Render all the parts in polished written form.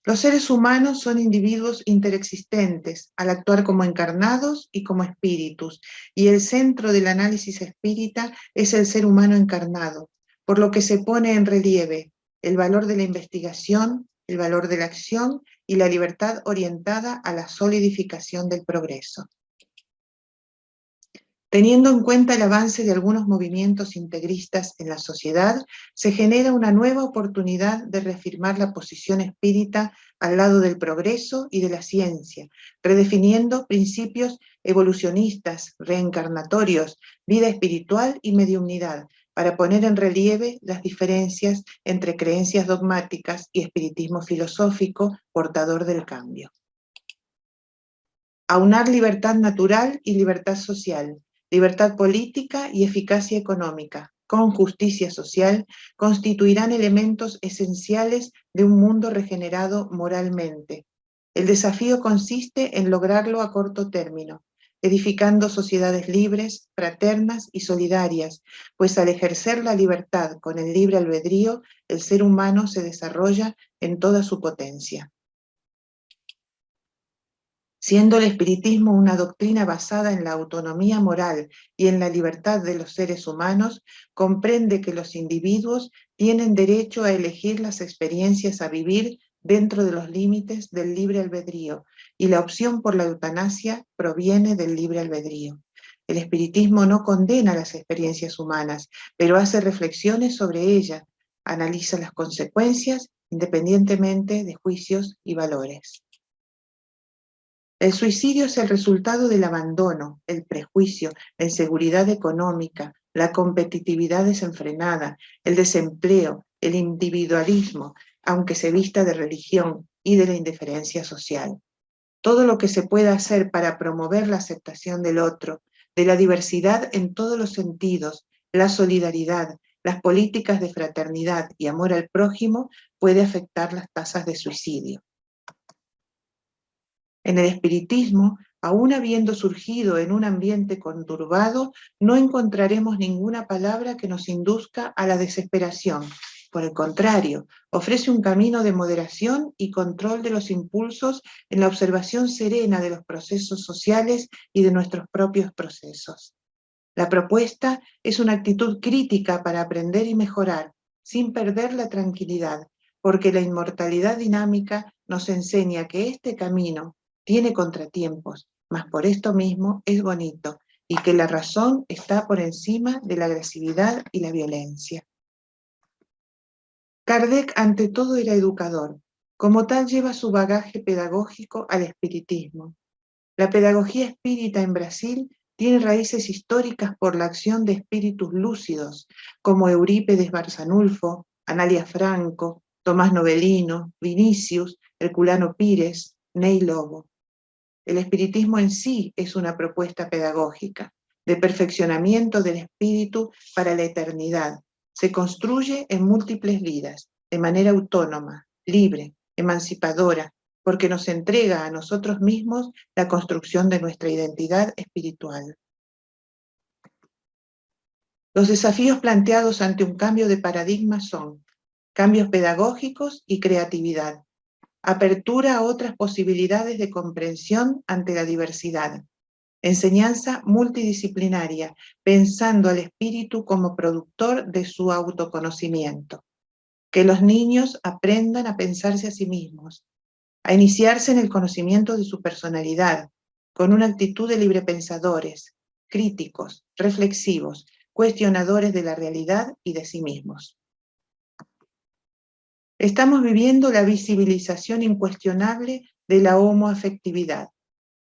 Los seres humanos son individuos interexistentes al actuar como encarnados y como espíritus, y el centro del análisis espírita es el ser humano encarnado, por lo que se pone en relieve el valor de la investigación, el valor de la acción y la libertad orientada a la solidificación del progreso. Teniendo en cuenta el avance de algunos movimientos integristas en la sociedad, se genera una nueva oportunidad de reafirmar la posición espírita al lado del progreso y de la ciencia, redefiniendo principios evolucionistas, reencarnatorios, vida espiritual y mediunidad, para poner en relieve las diferencias entre creencias dogmáticas y espiritismo filosófico portador del cambio. Aunar libertad natural y libertad social, libertad política y eficacia económica, con justicia social, constituirán elementos esenciales de un mundo regenerado moralmente. El desafío consiste en lograrlo a corto término, edificando sociedades libres, fraternas y solidarias, pues al ejercer la libertad con el libre albedrío, el ser humano se desarrolla en toda su potencia. Siendo el espiritismo una doctrina basada en la autonomía moral y en la libertad de los seres humanos, comprende que los individuos tienen derecho a elegir las experiencias a vivir dentro de los límites del libre albedrío, y la opción por la eutanasia proviene del libre albedrío. El espiritismo no condena las experiencias humanas, pero hace reflexiones sobre ellas, analiza las consecuencias independientemente de juicios y valores. El suicidio es el resultado del abandono, el prejuicio, la inseguridad económica, la competitividad desenfrenada, el desempleo, el individualismo, aunque se vista de religión, y de la indiferencia social. Todo lo que se pueda hacer para promover la aceptación del otro, de la diversidad en todos los sentidos, la solidaridad, las políticas de fraternidad y amor al prójimo, puede afectar las tasas de suicidio. En el espiritismo, aún habiendo surgido en un ambiente conturbado, no encontraremos ninguna palabra que nos induzca a la desesperación. Por el contrario, ofrece un camino de moderación y control de los impulsos en la observación serena de los procesos sociales y de nuestros propios procesos. La propuesta es una actitud crítica para aprender y mejorar, sin perder la tranquilidad, porque la inmortalidad dinámica nos enseña que este camino tiene contratiempos, mas por esto mismo es bonito, y que la razón está por encima de la agresividad y la violencia. Kardec ante todo era educador, como tal lleva su bagaje pedagógico al espiritismo. La pedagogía espírita en Brasil tiene raíces históricas por la acción de espíritus lúcidos, como Eurípedes Barçanulfo, Analia Franco, Tomás Novelino, Vinicius, Herculano Pires, Ney Lobo. El espiritismo en sí es una propuesta pedagógica, de perfeccionamiento del espíritu para la eternidad. Se construye en múltiples vidas, de manera autónoma, libre, emancipadora, porque nos entrega a nosotros mismos la construcción de nuestra identidad espiritual. Los desafíos planteados ante un cambio de paradigma son cambios pedagógicos y creatividad, apertura a otras posibilidades de comprensión ante la diversidad, enseñanza multidisciplinaria, pensando al espíritu como productor de su autoconocimiento, que los niños aprendan a pensarse a sí mismos, a iniciarse en el conocimiento de su personalidad, con una actitud de librepensadores, críticos, reflexivos, cuestionadores de la realidad y de sí mismos. Estamos viviendo la visibilización incuestionable de la homoafectividad.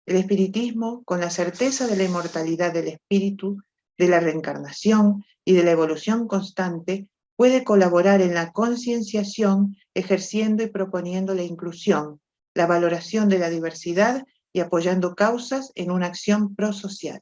El espiritismo, con la certeza de la inmortalidad del espíritu, de la reencarnación y de la evolución constante, puede colaborar en la concienciación, ejerciendo y proponiendo la inclusión, la valoración de la diversidad y apoyando causas en una acción prosocial.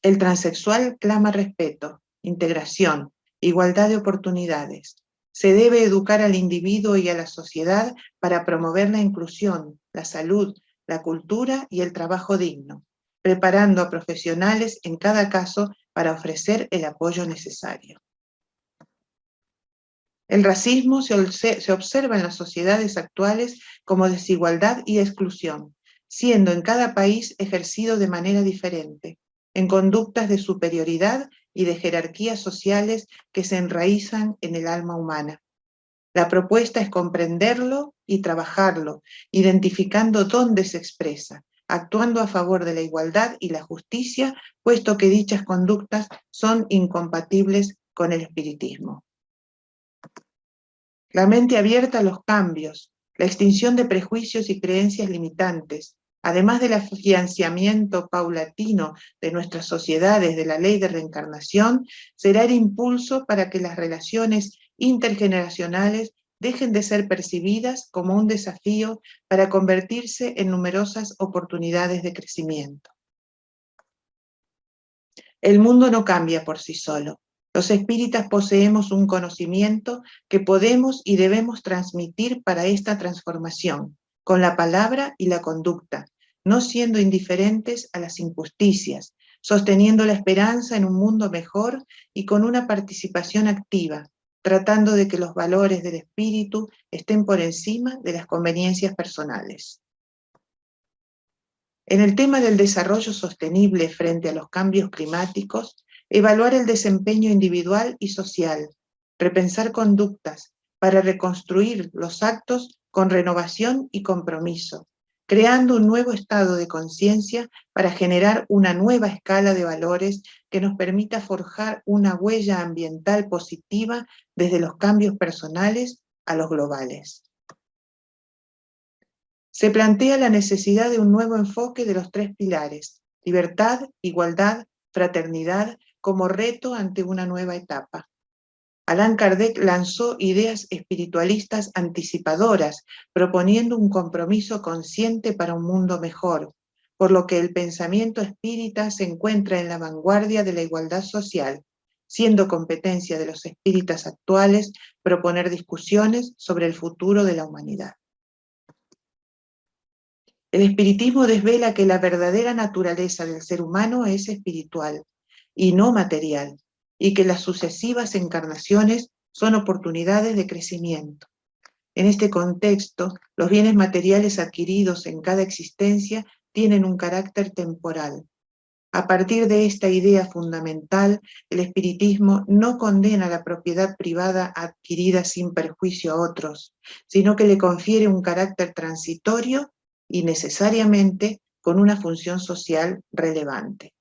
El transexual clama respeto, integración, igualdad de oportunidades. Se debe educar al individuo y a la sociedad para promover la inclusión, la salud, la cultura y el trabajo digno, preparando a profesionales en cada caso para ofrecer el apoyo necesario. El racismo se observa en las sociedades actuales como desigualdad y exclusión, siendo en cada país ejercido de manera diferente, en conductas de superioridad y de jerarquías sociales que se enraizan en el alma humana. La propuesta es comprenderlo y trabajarlo, identificando dónde se expresa, actuando a favor de la igualdad y la justicia, puesto que dichas conductas son incompatibles con el espiritismo. La mente abierta a los cambios, la extinción de prejuicios y creencias limitantes, además del afianzamiento paulatino de nuestras sociedades de la ley de reencarnación, será el impulso para que las relaciones intergeneracionales dejen de ser percibidas como un desafío para convertirse en numerosas oportunidades de crecimiento. El mundo no cambia por sí solo. Los espíritas poseemos un conocimiento que podemos y debemos transmitir para esta transformación, con la palabra y la conducta, no siendo indiferentes a las injusticias, sosteniendo la esperanza en un mundo mejor y con una participación activa, tratando de que los valores del espíritu estén por encima de las conveniencias personales. En el tema del desarrollo sostenible frente a los cambios climáticos, evaluar el desempeño individual y social, repensar conductas para reconstruir los actos con renovación y compromiso, creando un nuevo estado de conciencia para generar una nueva escala de valores que nos permita forjar una huella ambiental positiva desde los cambios personales a los globales. Se plantea la necesidad de un nuevo enfoque de los tres pilares: libertad, igualdad, fraternidad, como reto ante una nueva etapa. Allan Kardec lanzó ideas espiritualistas anticipadoras, proponiendo un compromiso consciente para un mundo mejor, por lo que el pensamiento espírita se encuentra en la vanguardia de la igualdad social, siendo competencia de los espíritas actuales proponer discusiones sobre el futuro de la humanidad. El espiritismo desvela que la verdadera naturaleza del ser humano es espiritual y no material, y que las sucesivas encarnaciones son oportunidades de crecimiento. En este contexto, los bienes materiales adquiridos en cada existencia tienen un carácter temporal. A partir de esta idea fundamental, el espiritismo no condena la propiedad privada adquirida sin perjuicio a otros, sino que le confiere un carácter transitorio y necesariamente con una función social relevante.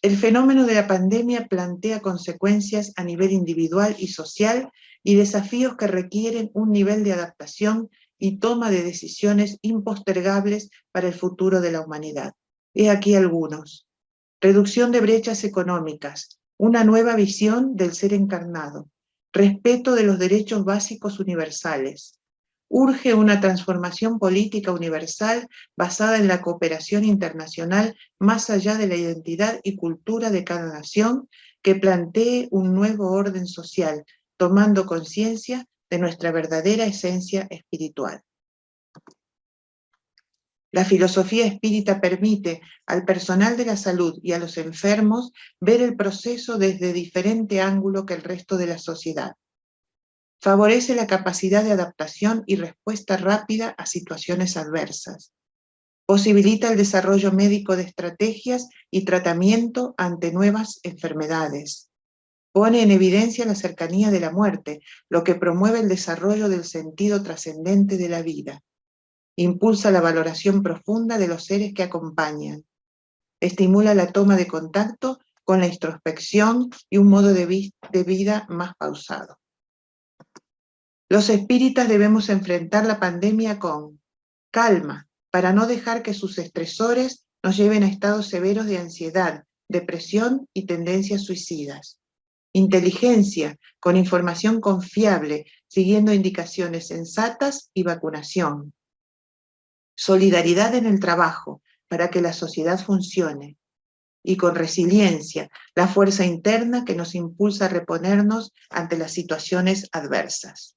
El fenómeno de la pandemia plantea consecuencias a nivel individual y social y desafíos que requieren un nivel de adaptación y toma de decisiones impostergables para el futuro de la humanidad. He aquí algunos: reducción de brechas económicas, una nueva visión del ser encarnado, respeto de los derechos básicos universales. Urge una transformación política universal basada en la cooperación internacional más allá de la identidad y cultura de cada nación, que plantee un nuevo orden social, tomando conciencia de nuestra verdadera esencia espiritual. La filosofía espírita permite al personal de la salud y a los enfermos ver el proceso desde diferente ángulo que el resto de la sociedad. Favorece la capacidad de adaptación y respuesta rápida a situaciones adversas. Posibilita el desarrollo médico de estrategias y tratamiento ante nuevas enfermedades. Pone en evidencia la cercanía de la muerte, lo que promueve el desarrollo del sentido trascendente de la vida. Impulsa la valoración profunda de los seres que acompañan. Estimula la toma de contacto con la introspección y un modo de vida más pausado. Los espíritas debemos enfrentar la pandemia con calma, para no dejar que sus estresores nos lleven a estados severos de ansiedad, depresión y tendencias suicidas. Inteligencia, con información confiable, siguiendo indicaciones sensatas y vacunación. Solidaridad en el trabajo, para que la sociedad funcione. Y con resiliencia, la fuerza interna que nos impulsa a reponernos ante las situaciones adversas.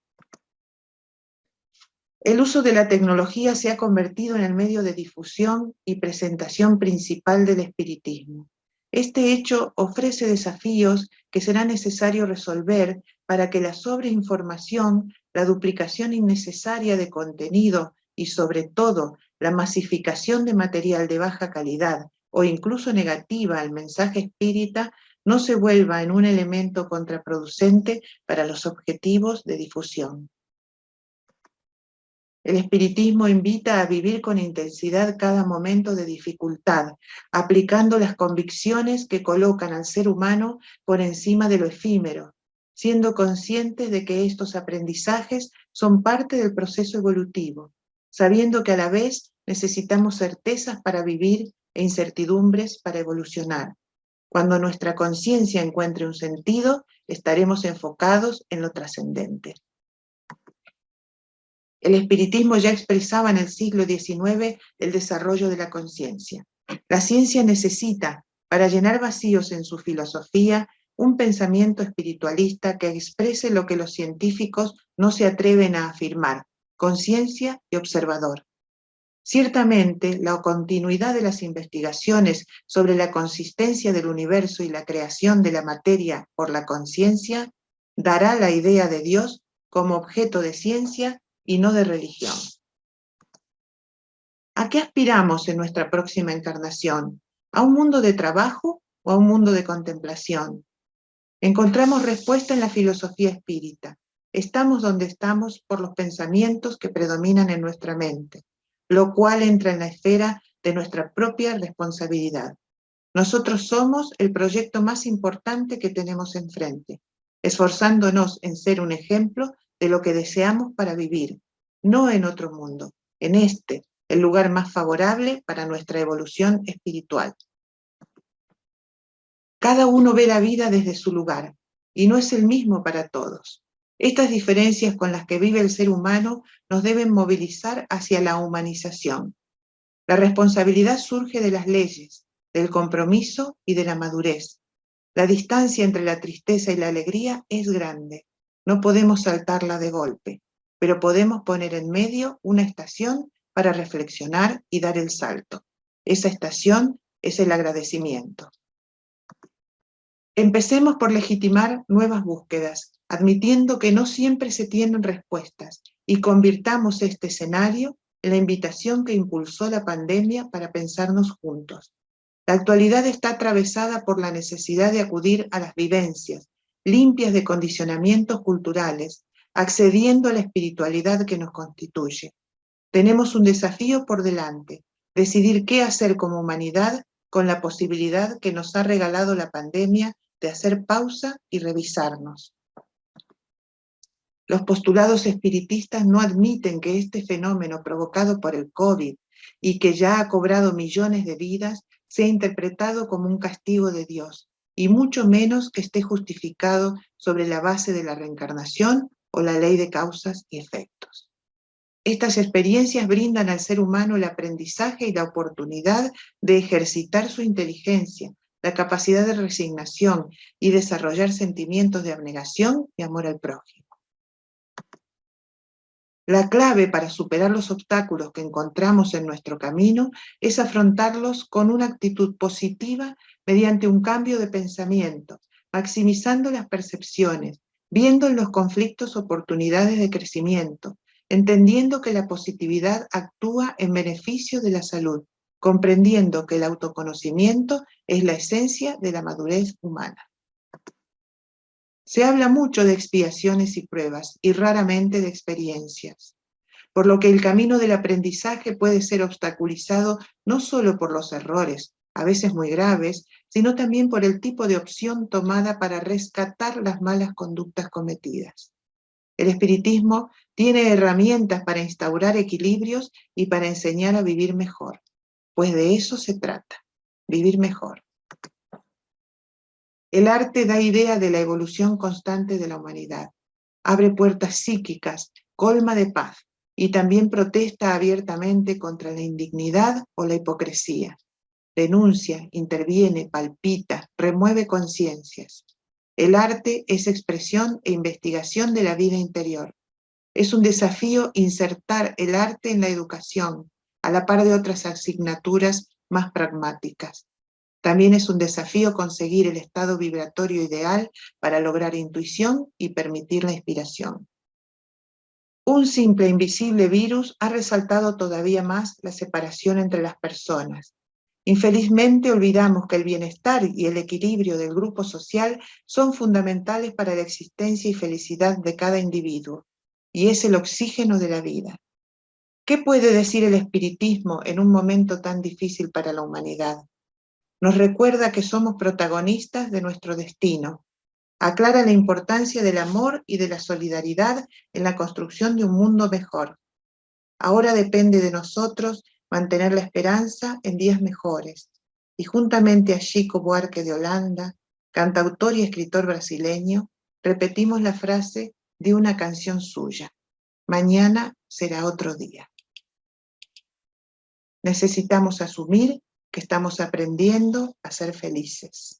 El uso de la tecnología se ha convertido en el medio de difusión y presentación principal del espiritismo. Este hecho ofrece desafíos que será necesario resolver para que la sobreinformación, la duplicación innecesaria de contenido y sobre todo la masificación de material de baja calidad o incluso negativa al mensaje espírita no se vuelva en un elemento contraproducente para los objetivos de difusión. El espiritismo invita a vivir con intensidad cada momento de dificultad, aplicando las convicciones que colocan al ser humano por encima de lo efímero, siendo conscientes de que estos aprendizajes son parte del proceso evolutivo, sabiendo que a la vez necesitamos certezas para vivir e incertidumbres para evolucionar. Cuando nuestra conciencia encuentre un sentido, estaremos enfocados en lo trascendente. El espiritismo ya expresaba en el siglo XIX el desarrollo de la conciencia. La ciencia necesita, para llenar vacíos en su filosofía, un pensamiento espiritualista que exprese lo que los científicos no se atreven a afirmar: conciencia y observador. Ciertamente, la continuidad de las investigaciones sobre la consistencia del universo y la creación de la materia por la conciencia dará la idea de Dios como objeto de ciencia y no de religión. ¿A qué aspiramos en nuestra próxima encarnación? ¿A un mundo de trabajo o a un mundo de contemplación? Encontramos respuesta en la filosofía espírita. Estamos donde estamos por los pensamientos que predominan en nuestra mente, lo cual entra en la esfera de nuestra propia responsabilidad. Nosotros somos el proyecto más importante que tenemos enfrente, esforzándonos en ser un ejemplo de lo que deseamos para vivir, no en otro mundo, en este, el lugar más favorable para nuestra evolución espiritual. Cada uno ve la vida desde su lugar, y no es el mismo para todos. Estas diferencias con las que vive el ser humano nos deben movilizar hacia la humanización. La responsabilidad surge de las leyes, del compromiso y de la madurez. La distancia entre la tristeza y la alegría es grande. No podemos saltarla de golpe, pero podemos poner en medio una estación para reflexionar y dar el salto. Esa estación es el agradecimiento. Empecemos por legitimar nuevas búsquedas, admitiendo que no siempre se tienen respuestas, y convirtamos este escenario en la invitación que impulsó la pandemia para pensarnos juntos. La actualidad está atravesada por la necesidad de acudir a las vivencias, limpias de condicionamientos culturales, accediendo a la espiritualidad que nos constituye. Tenemos un desafío por delante: decidir qué hacer como humanidad con la posibilidad que nos ha regalado la pandemia de hacer pausa y revisarnos. Los postulados espiritistas no admiten que este fenómeno provocado por el COVID y que ya ha cobrado millones de vidas sea interpretado como un castigo de Dios, y mucho menos que esté justificado sobre la base de la reencarnación o la ley de causas y efectos. Estas experiencias brindan al ser humano el aprendizaje y la oportunidad de ejercitar su inteligencia, la capacidad de resignación y desarrollar sentimientos de abnegación y amor al prójimo. La clave para superar los obstáculos que encontramos en nuestro camino es afrontarlos con una actitud positiva mediante un cambio de pensamiento, maximizando las percepciones, viendo en los conflictos oportunidades de crecimiento, entendiendo que la positividad actúa en beneficio de la salud, comprendiendo que el autoconocimiento es la esencia de la madurez humana. Se habla mucho de expiaciones y pruebas y raramente de experiencias, por lo que el camino del aprendizaje puede ser obstaculizado no solo por los errores, a veces muy graves, sino también por el tipo de opción tomada para rescatar las malas conductas cometidas. El espiritismo tiene herramientas para instaurar equilibrios y para enseñar a vivir mejor, pues de eso se trata, vivir mejor. El arte da idea de la evolución constante de la humanidad, abre puertas psíquicas, colma de paz, y también protesta abiertamente contra la indignidad o la hipocresía. Denuncia, interviene, palpita, remueve conciencias. El arte es expresión e investigación de la vida interior. Es un desafío insertar el arte en la educación, a la par de otras asignaturas más pragmáticas. También es un desafío conseguir el estado vibratorio ideal para lograr intuición y permitir la inspiración. Un simple invisible virus ha resaltado todavía más la separación entre las personas. Infelizmente olvidamos que el bienestar y el equilibrio del grupo social son fundamentales para la existencia y felicidad de cada individuo, y es el oxígeno de la vida. ¿Qué puede decir el espiritismo en un momento tan difícil para la humanidad? Nos recuerda que somos protagonistas de nuestro destino. Aclara la importancia del amor y de la solidaridad en la construcción de un mundo mejor. Ahora depende de nosotros mantener la esperanza en días mejores. Y juntamente a Chico Buarque de Holanda, cantautor y escritor brasileño, repetimos la frase de una canción suya: mañana será otro día. Necesitamos asumir que estamos aprendiendo a ser felices.